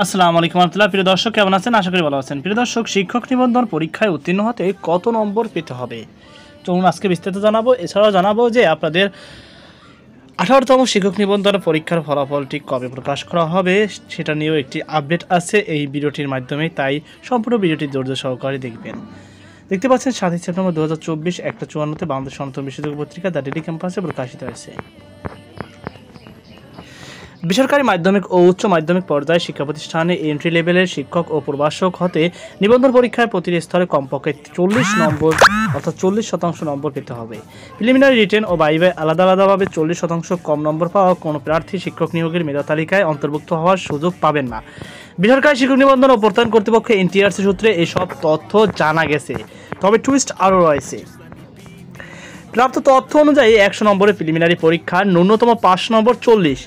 আসসালামু আলাইকুম রাহমাতুল্লাহ। প্রিয় দর্শক, কেমন আছেন? আশা করি ভালো আছেন। প্রিয় দর্শক, শিক্ষক নিবন্ধন পরীক্ষায় উত্তীর্ণ হতে কত নম্বর পেতে হবে চলুন আজকে বিস্তারিত জানাবো। এছাড়াও জানাবো যে আপনাদের 18তম শিক্ষক নিবন্ধন পরীক্ষার ফলাফলটি কবে প্রকাশ করা হবে সেটা নিয়েও একটি আপডেট আছে এই ভিডিওটির মাধ্যমে, তাই সম্পূর্ণ ভিডিওটি ধৈর্য সহকারে দেখবেন। দেখতে পাচ্ছেন 7 সেপ্টেম্বর 2024 1:54 বাংলাদেশ সনাতন বিশ্ববিদ্যালয় পত্রিকা দ্য ডেইলি ক্যাম্পাসে প্রকাশিত হয়েছে। বেসরকারি মাধ্যমিক ও উচ্চ মাধ্যমিক পর্যায়ে শিক্ষা প্রতিষ্ঠানে এন্ট্রি লেভেলের শিক্ষক ও প্রভাষক হতে নিবন্ধন পরীক্ষায় প্রতিটি স্তরে কমপক্ষে 40 নম্বর অর্থাৎ 40% নম্বর পেতে হবে। প্রিলিমিনারি রিটেন ও ভাইভায় আলাদা আলাদাভাবে 40% কম নম্বর পাওয়া কোনো প্রার্থী শিক্ষক নিয়োগের মেধা তালিকায় অন্তর্ভুক্ত হওয়ার সুযোগ পাবেন না। বেসরকারি শিক্ষক নিবন্ধন ও প্রত্যয়ন কর্তৃপক্ষ এনটিআরসি সূত্রে এসব তথ্য জানা গেছে, তবে টুইস্ট আরও রয়েছে। প্রাপ্ত তথ্য অনুযায়ী 100 নম্বরের প্রিলিমিনারি পরীক্ষার ন্যূনতম 5 নম্বর 40,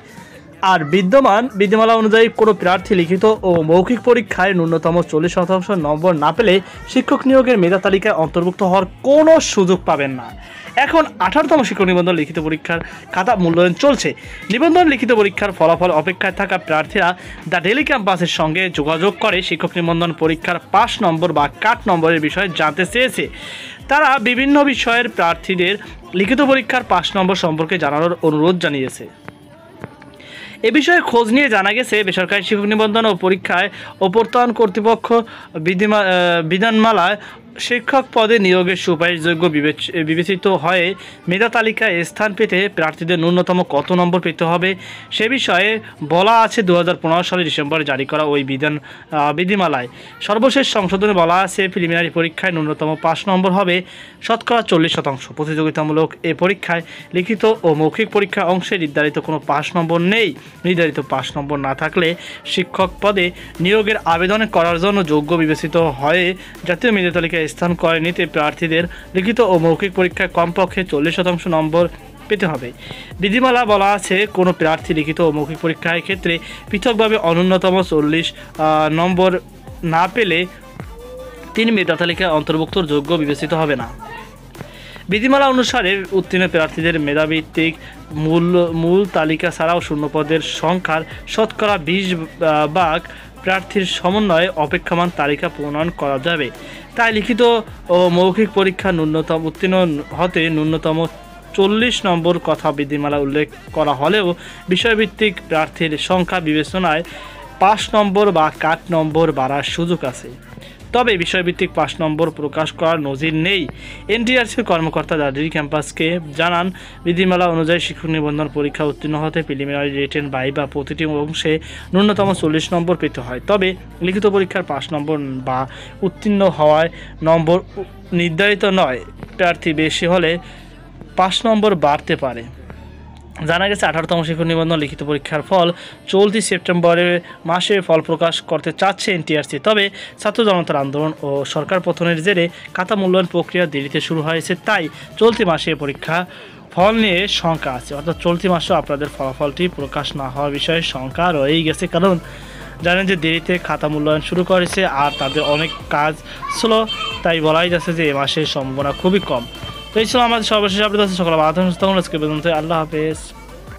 আর বিদ্যমালা অনুযায়ী কোনো প্রার্থী লিখিত ও মৌখিক পরীক্ষায় ন্যূনতম 40% নম্বর না পেলে শিক্ষক নিয়োগের মেধা তালিকায় অন্তর্ভুক্ত হওয়ার কোনো সুযোগ পাবেন না। এখন 18তম শিক্ষক নিবন্ধন লিখিত পরীক্ষার খাতা মূল্যায়ন চলছে। নিবন্ধন লিখিত পরীক্ষার ফলাফল অপেক্ষায় থাকা প্রার্থীরা দ্য ডেইলি ক্যাম্পাসের সঙ্গে যোগাযোগ করে শিক্ষক নিবন্ধন পরীক্ষার 5 নম্বর বা কাট নম্বরের বিষয়ে জানতে চেয়েছে। তারা বিভিন্ন বিষয়ের প্রার্থীদের লিখিত পরীক্ষার 5 নম্বর সম্পর্কে জানানোর অনুরোধ জানিয়েছে। এ বিষয়ে খোঁজ নিয়ে জানা গেছে, বেসরকারি শিক্ষক নিবন্ধন ও পরীক্ষায় ও প্রত্যয়ন কর্তৃপক্ষ বিধানমালায় শিক্ষক পদে নিয়োগের সুপারিশযোগ্য বিবেচিত হয়ে মেধা তালিকায় স্থান পেতে প্রার্থীদের ন্যূনতম কত নম্বর পেতে হবে সে বিষয়ে বলা আছে 2015 সালের ডিসেম্বরে জারি করা ওই বিধিমালায়। সর্বশেষ সংশোধনে বলা আছে, প্রিলিমিনারি পরীক্ষায় ন্যূনতম 5 নম্বর হবে শতকরা 40%। প্রতিযোগিতামূলক এ পরীক্ষায় লিখিত ও মৌখিক পরীক্ষা অংশে নির্ধারিত কোনো 5 নম্বর নেই। নির্ধারিত 5 নম্বর না থাকলে শিক্ষক পদে নিয়োগের আবেদন করার জন্য যোগ্য বিবেচিত হয়ে জাতীয় মেধা তালিকায় স্থান করে নিতে প্রার্থীদের লিখিত ও মৌখিক পরীক্ষায় কমপক্ষে 40% নম্বর পেতে হবে। বিধিমালা বলা আছে, কোনো প্রার্থী লিখিত ও মৌখিক পরীক্ষার ক্ষেত্রে পৃথকভাবে অন্যূনতম 40 নম্বর না পেলে তিনি মেধা তালিকায় অন্তর্ভুক্ত যোগ্য বিবেচিত হবে না। বিধিমালা অনুসারে উত্তীর্ণ প্রার্থীদের মেধাভিত্তিক মূল তালিকা ছাড়াও শূন্যপদের সংখ্যার শতকরা 20% প্রার্থীর সমন্বয়ে অপেক্ষমান তালিকা প্রণয়ন করা যাবে। তাই লিখিত ও মৌখিক পরীক্ষা উত্তীর্ণ হতে ন্যূনতম 40 নম্বর কথা বিধিমালা উল্লেখ করা হলেও বিষয়ভিত্তিক প্রার্থীর সংখ্যা বিবেচনায় 5 নম্বর বা কাট নম্বর বাড়ার সুযোগ আছে। তবে বিষয়ভিত্তিক 5 নম্বর প্রকাশ করার নজির নেই। এনটিআরসির কর্মকর্তা দ্য ডেইলি ক্যাম্পাসকে জানান, বিধিমালা অনুযায়ী শিক্ষক নিবন্ধন পরীক্ষা উত্তীর্ণ হতে প্রিলিমিনারি রিটেন ভাইভা প্রতিটি অংশে ন্যূনতম 40 নম্বর পেতে হয়। তবে লিখিত পরীক্ষার 5 নম্বর বা উত্তীর্ণ হওয়ায় নম্বর নির্ধারিত নয়। প্রার্থী বেশি হলে 5 নম্বর বাড়তে পারে। জানা গেছে, 18তম শিক্ষক নিবন্ধন লিখিত পরীক্ষার ফল চলতি সেপ্টেম্বরে মাসে ফল প্রকাশ করতে চাচ্ছে এনটিআরসি। তবে ছাত্র জনতার আন্দোলন ও সরকার পতনের জেরে খাতা মূল্যায়ন প্রক্রিয়া দেরিতে শুরু হয়েছে, তাই চলতি মাসে পরীক্ষা ফল নিয়ে শঙ্কা আছে। অর্থাৎ চলতি মাসেও আপনাদের ফলাফলটি প্রকাশ না হওয়ার বিষয়ে শঙ্কা রয়েই গেছে, কারণ জানেন যে দেরিতে খাতা মূল্যায়ন শুরু করেছে আর তাদের অনেক কাজ ছিল, তাই বলাই যাচ্ছে যে এ মাসের সম্ভাবনা খুবই কম। তো এই ছিল আমাদের সর্বশেষ আপডেট। সকল আল্লাহ হাফেজ।